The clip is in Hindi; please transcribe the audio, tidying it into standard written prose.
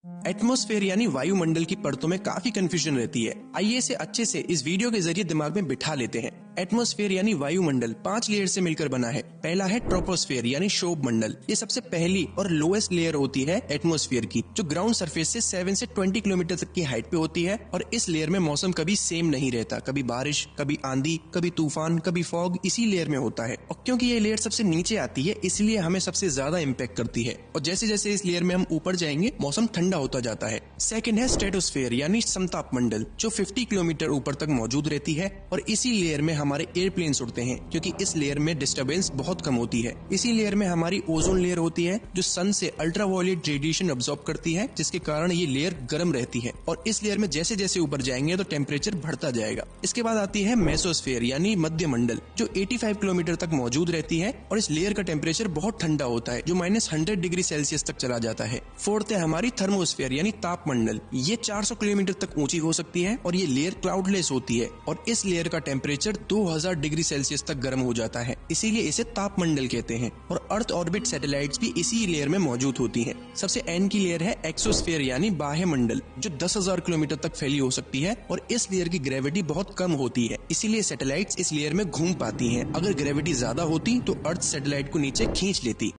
एटमॉस्फेयर यानी वायुमंडल की परतों में काफी कंफ्यूजन रहती है। आइए इसे अच्छे से इस वीडियो के जरिए दिमाग में बिठा लेते हैं। एटमॉस्फेयर यानी वायुमंडल 5 लेयर से मिलकर बना है। पहला है ट्रोपोस्फेयर यानी शोभ मंडल। ये सबसे पहली और लोएस्ट लेयर होती है एटमॉस्फेयर की, जो ग्राउंड सरफेस से 7 से 20 किलोमीटर तक की हाइट पे होती है। और इस लेयर में मौसम कभी सेम नहीं रहता, कभी बारिश, कभी आंधी, कभी तूफान, कभी फॉग इसी लेयर में होता है। और क्योंकि ये लेयर सबसे नीचे आती है, इसलिए हमें सबसे ज्यादा इम्पैक्ट करती है। और जैसे जैसे इस लेयर में हम ऊपर जाएंगे, मौसम ठंडा होता जाता है। सेकंड है स्ट्रेटोस्फेयर यानी समताप मंडल, जो 50 किलोमीटर ऊपर तक मौजूद रहती है। और इसी लेयर में हमारे एयरप्लेन्स उड़ते हैं, क्योंकि इस लेयर में डिस्टर्बेंस बहुत कम होती है। इसी लेयर में हमारी ओजोन लेयर होती है, जो सन से अल्ट्रावायलेट रेडिएशन अब्सॉर्ब करती है, जिसके कारण ये लेयर गर्म रहती है। और इस लेयर में जैसे जैसे ऊपर जाएंगे तो टेम्परेचर बढ़ता जाएगा। इसके बाद आती है मेसोस्फेयर यानी मध्य मंडल, जो 85 किलोमीटर तक मौजूद रहती है। और इस लेयर का टेम्परेचर बहुत ठंडा होता है, जो -100 डिग्री सेल्सियस तक चला जाता है। फोर्थ है हमारी थर्मोस्फेयर यानी ताप मंडल। ये 400 किलोमीटर तक ऊंची हो सकती है और ये लेयर क्लाउडलेस होती है। और इस लेयर का टेम्परेचर 2000 डिग्री सेल्सियस तक गर्म हो जाता है, इसीलिए इसे ताप मंडल कहते हैं। और अर्थ ऑर्बिट सैटेलाइट्स भी इसी लेयर में मौजूद होती हैं। सबसे एंड की लेयर है एक्सोस्फेयर यानी बाह्य मंडल, जो 10,000 किलोमीटर तक फैली हो सकती है। और इस लेयर की ग्रेविटी बहुत कम होती है, इसीलिए सैटेलाइट्स इस लेयर में घूम पाती हैं। अगर ग्रेविटी ज्यादा होती तो अर्थ सैटेलाइट को नीचे खींच लेती।